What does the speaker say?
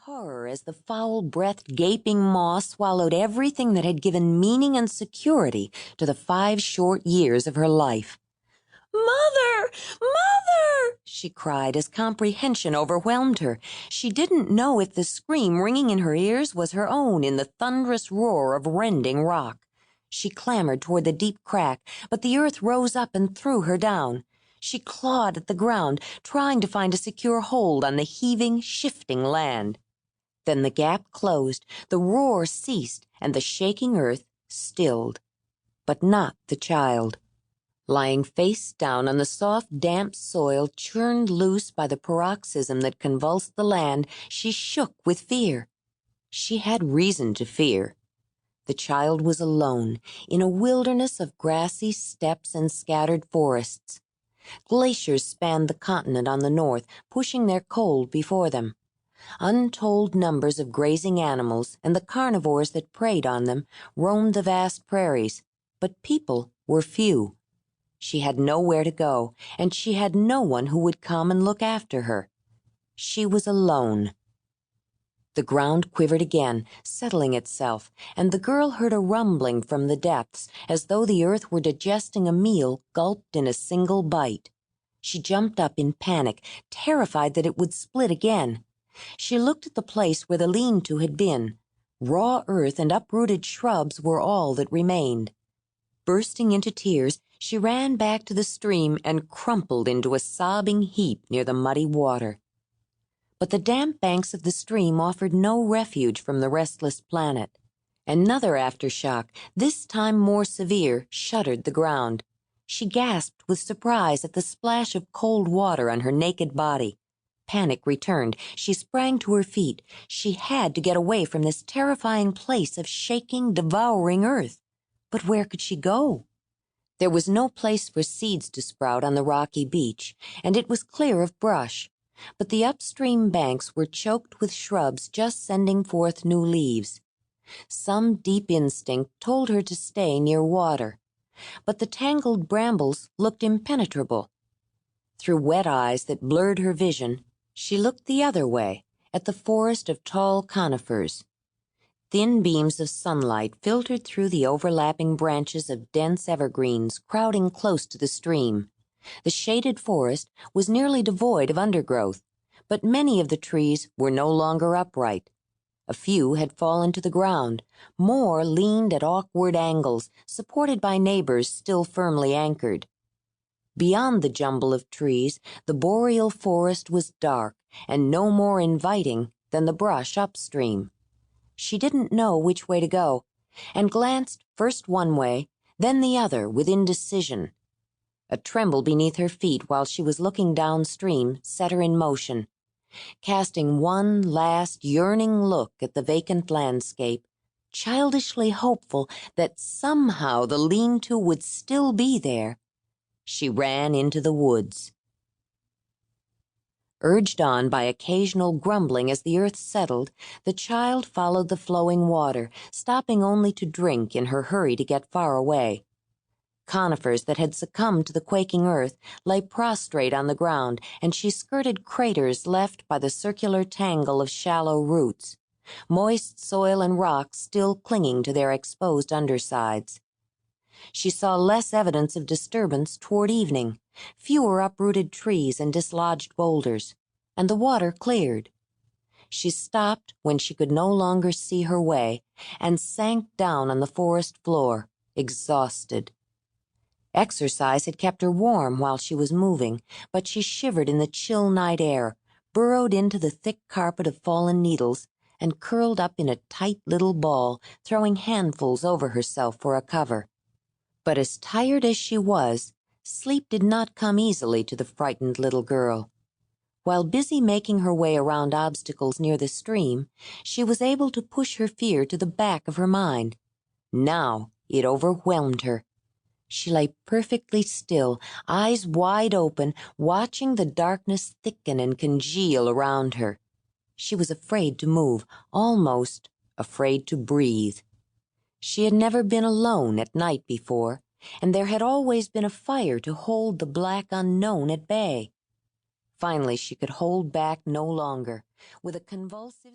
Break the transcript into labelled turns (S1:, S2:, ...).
S1: horror as the foul-breathed, gaping maw swallowed everything that had given meaning and security to the 5 short years of her life. "Mother! Mother!" she cried as comprehension overwhelmed her. She didn't know if the scream ringing in her ears was her own in the thunderous roar of rending rock. She clambered toward the deep crack, but the earth rose up and threw her down. She clawed at the ground, trying to find a secure hold on the heaving, shifting land. Then the gap closed, the roar ceased, and the shaking earth stilled. But not the child. Lying face down on the soft, damp soil churned loose by the paroxysm that convulsed the land, she shook with fear. She had reason to fear. The child was alone, in a wilderness of grassy steppes and scattered forests. Glaciers spanned the continent on the north, pushing their cold before them. Untold numbers of grazing animals and the carnivores that preyed on them roamed the vast prairies, but people were few. She had nowhere to go, and she had no one who would come and look after her. She was alone. The ground quivered again, settling itself, and the girl heard a rumbling from the depths, as though the earth were digesting a meal gulped in a single bite. She jumped up in panic, terrified that it would split again. She looked at the place where the lean-to had been. Raw earth and uprooted shrubs were all that remained. Bursting into tears, she ran back to the stream and crumpled into a sobbing heap near the muddy water. But the damp banks of the stream offered no refuge from the restless planet. Another aftershock, this time more severe, shuddered the ground. She gasped with surprise at the splash of cold water on her naked body. Panic returned. She sprang to her feet. She had to get away from this terrifying place of shaking, devouring earth. But where could she go? There was no place for seeds to sprout on the rocky beach, and it was clear of brush. But the upstream banks were choked with shrubs just sending forth new leaves. Some deep instinct told her to stay near water, but the tangled brambles looked impenetrable. Through wet eyes that blurred her vision, she looked the other way, at the forest of tall conifers. Thin beams of sunlight filtered through the overlapping branches of dense evergreens crowding close to the stream. The shaded forest was nearly devoid of undergrowth, but many of the trees were no longer upright. A few had fallen to the ground. More leaned at awkward angles, supported by neighbors still firmly anchored. Beyond the jumble of trees, the boreal forest was dark and no more inviting than the brush upstream. She didn't know which way to go, and glanced first one way, then the other with indecision. A tremble beneath her feet while she was looking downstream set her in motion. Casting one last yearning look at the vacant landscape, childishly hopeful that somehow the lean-to would still be there, she ran into the woods. Urged on by occasional grumbling as the earth settled, the child followed the flowing water, stopping only to drink in her hurry to get far away. Conifers that had succumbed to the quaking earth lay prostrate on the ground, and she skirted craters left by the circular tangle of shallow roots, moist soil and rocks still clinging to their exposed undersides. She saw less evidence of disturbance toward evening, fewer uprooted trees and dislodged boulders, and the water cleared. She stopped when she could no longer see her way and sank down on the forest floor, exhausted. Exercise had kept her warm while she was moving, but she shivered in the chill night air, burrowed into the thick carpet of fallen needles, and curled up in a tight little ball, throwing handfuls over herself for a cover. But as tired as she was, sleep did not come easily to the frightened little girl. While busy making her way around obstacles near the stream, she was able to push her fear to the back of her mind. Now it overwhelmed her. She lay perfectly still, eyes wide open, watching the darkness thicken and congeal around her. She was afraid to move, almost afraid to breathe. She had never been alone at night before, and there had always been a fire to hold the black unknown at bay. Finally, she could hold back no longer. With a convulsive